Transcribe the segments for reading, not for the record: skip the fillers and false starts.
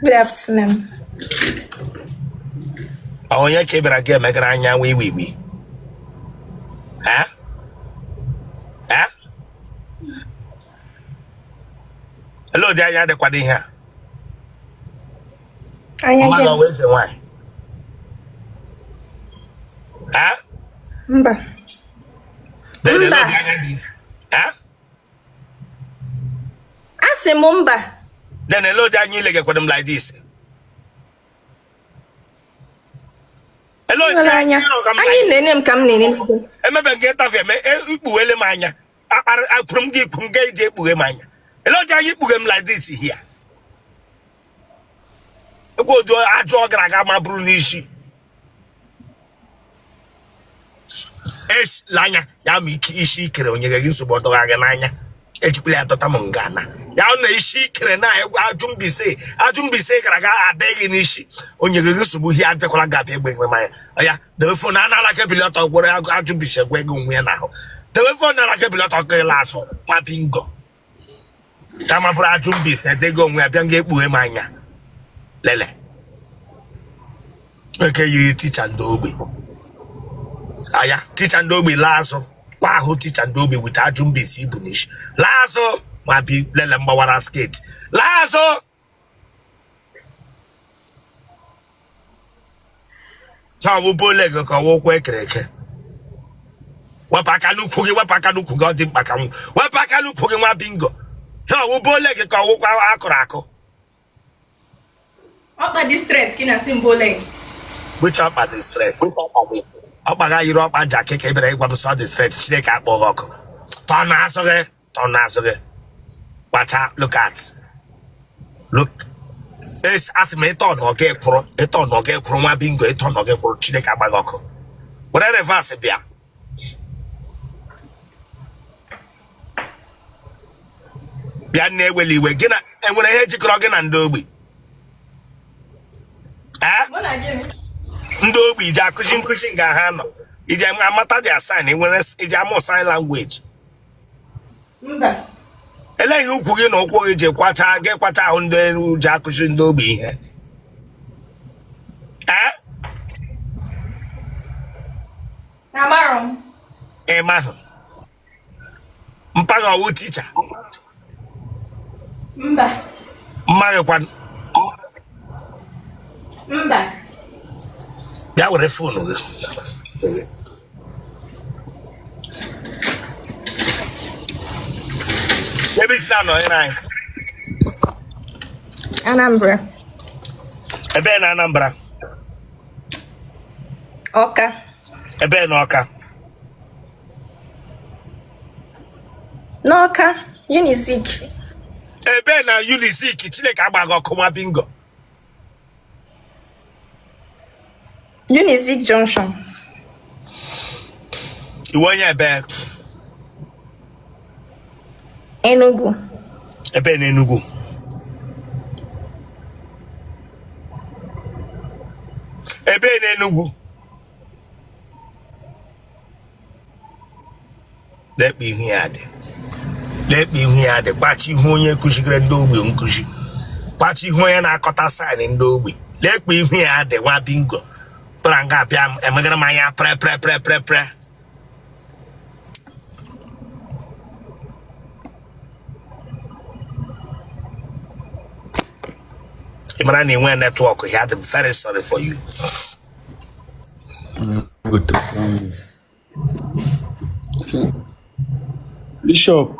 Good afternoon. Oh, yeah, Kebra game, a grania, we. Huh? Huh? Hello, there, the quading here. I Mother, where's the wine? Huh? Mba. Huh? I say Mumba. Then hello, Daniel, like this. Hello, Daniel. I name come name. Remember, get off him, Ulemania. I from the Pungay Bugemania. Hello, Daniel, Bugam like this here. Go do a drug Ragama Brunishi. Es Lanya, Yami Kishi, Keronia, support of Agananya. Ejiplia Totamongana. Yauna ishi krena ajumbi se kraga adeginishi onye gesubu hi adekula gabe egbe mai oya the phone na like pilot of where ajumbi se gwe gunwe na ho the phone na like pilot of laso ma bingo tama pra ajumbi se de gunwe abia nge ekpuwe manya lele okay you teacher ndogbe aya teacher ndogbe laso kwa ho teacher ndogbe with ajumbi si bunish laso Mabi lele mbawara skit. Lazo. How bole go ka wo kwe kreke. Wapaka luku go di bakamu. Wapaka luku nwa bingo. How bole go ka wo kwa akorako. Upper district kina symbolic. Which upper district? Upper you up aja keke bere igwa so district chire ka bogoko. Tona asoge. Watch out, look. It's as me ton or get pro, a ton or get chroma bingo, a ton or get pro chineka bagoko. Whatever verse bia. Biane will you again and when I heard you crogging and doby. Ndobi, Jacushing Gahano. Ijam Amata de assigning when it's a sign language. Ele yu kwugi no kwo eje kwacha ge kwacha hu nde ja kushi ndobi ihe. Amaro. Mahu. Mpaga wo teacher. Mba. Mma kwan. Mba. Ya were phone go. Maybe it's not no Anambra. Ebe na Anambra. Oka. Ebe na Oka. N'Oka, Unizik. Ebe na Unizik Chineke agbago kuma bingo. Unizik Junction. Iwonye ebe. Enugu. Ebe na Enugu. Ebe na Enugu. Let me hear the Bachi Honya Kushigre Dobi Unkushi. Bachi Hoya na Kota sign in Dobi. Let me hear the one bingo. Pranga Piam, Emagamaya, pre. Imrani when network, he had very sorry for you. Good. Bishop.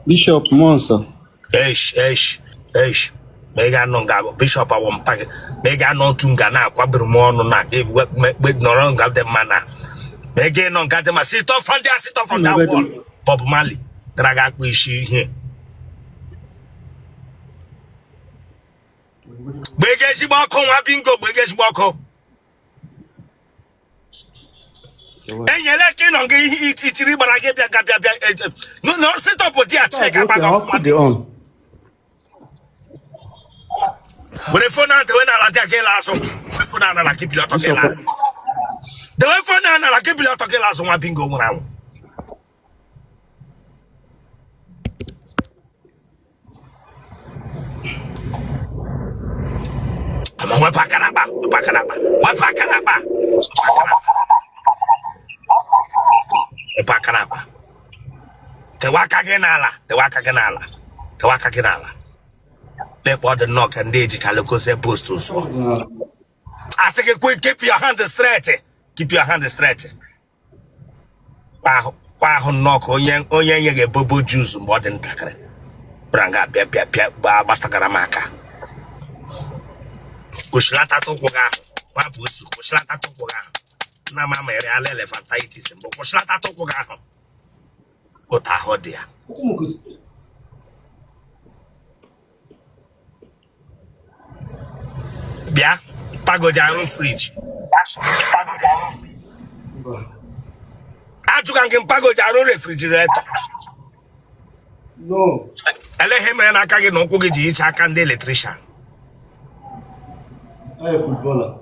Bishop Monsa. Eish. Mega non gabo. Bishop I won't pack. Mega non tunga na kwa brumono na. If we no gab them mana. Mega non got them. Sit off from that wall. Bob Marley. Draga kwishi here. Bege shibako wa bingo. Bege shibako. Enyele kinonge itiri barage bia gabia. No sit up with that check about. When the phone out when I like lasso, the phone out like keep your talking lasso. The phone out like keep your talking lasso one bingo around. Wepakanaba. Tewaka genala. Let what the knock and digital say post to so. I say keep your hand straight. Keep your hand straight. Kwa knock onye ge bobo juice more than takre. Branga bia basakara maka. Kushlata to koga. Wa busu kushlata to koga. Na mama ere ale elephantitis mbo kushlata to koga. Ota hodia. Bia pagoja fridge. Ajukan pagoja refrigerator. No. Ele heme na aka gị na ụkwụ gị ji iche aka ndị electrician. I am footballer.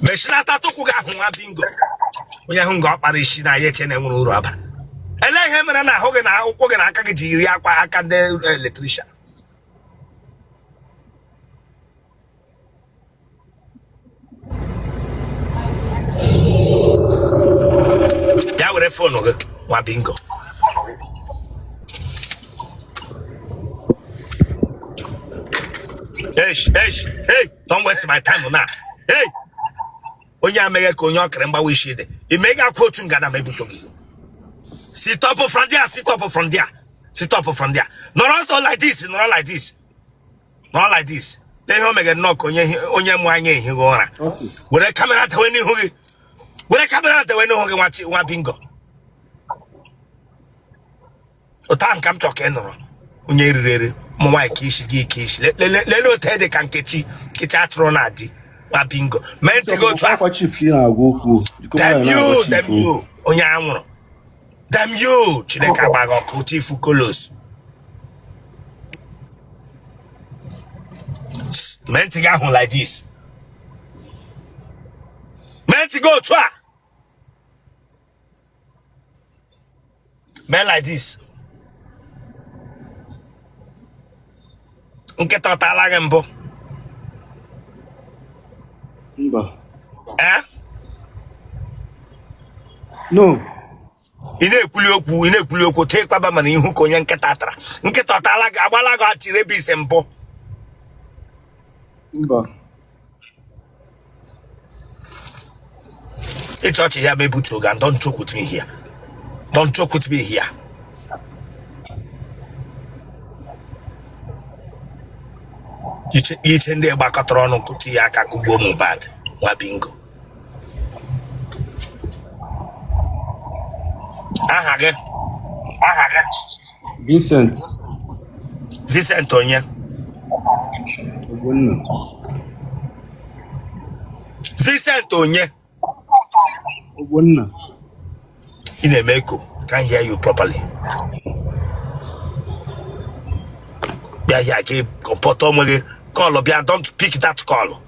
Meshinata tụkwụ gị ahụ nwa bingo. Onye ahụ nga ọkpara isi na ya eche na enwere uru aba. Ele ihe mere na ahụ gị na ụkwụ gị na aka gị ji iri akwa aka ndị electrician. Ya were phone gị nwa bingo. Hey, don't waste my time now. Hey, onye amege ka onye okere mgbawa isi dị. Imega akwa otu ngana mebuto gị. Sit up from there. Not like this. Not like this. Let him make a knock onye mu anya ehi ụra. Were camera tawe n'ihu gị. Were camera tawe n'ihu gị nwa bingo. Ota nkam choke nọrọ. Onye rirere. Mwa kishi. Let no tell the kankechi. Kita trona di. Nwa bingo. Men to go to chief them you. Onye anwụrụ. Damn you. Chineka bago kuti fukolos. Men to go like this. Men to go to her. Men like this. Nketa talaga mbo. Mba. Eh? No. Ine kwuli okwu te kwaba mana ihu ka onye nketa tara. Nketa talaga agbalaga atire bi sembo. Mba. It's church here mebutu oga. Don't joke with me here. Don't joke with me here. Iche ndị gbakọtara ọnụ kuti ya aka kugbo Mohbad nwa bingo. Aha gị? Vincent onye? Ogbonna. Vincent onye? Ogbonna. In a meko, can't hear you properly. Yeah, I keep comporting with call up here. Don't pick that call.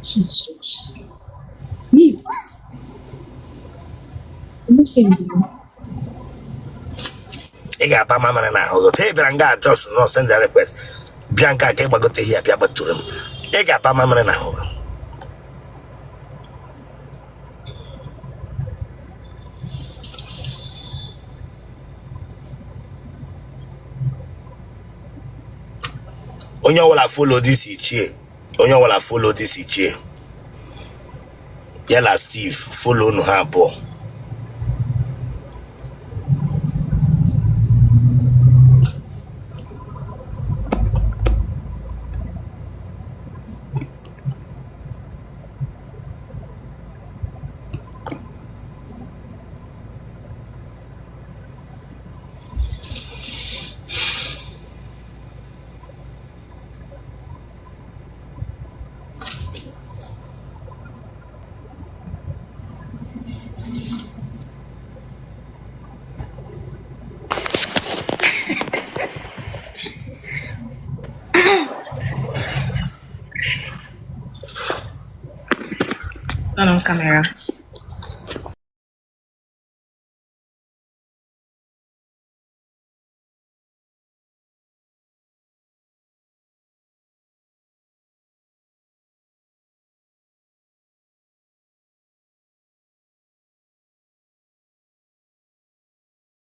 Jesus. Me. Listen. I got a mama and I hold the table and got just no send the request. Bianca came back to here, but to them. I got a mama and I hold. Onye wala follow this ichie. Onye wala follow this ichie. Yala Steve follow no ha bo. On camera.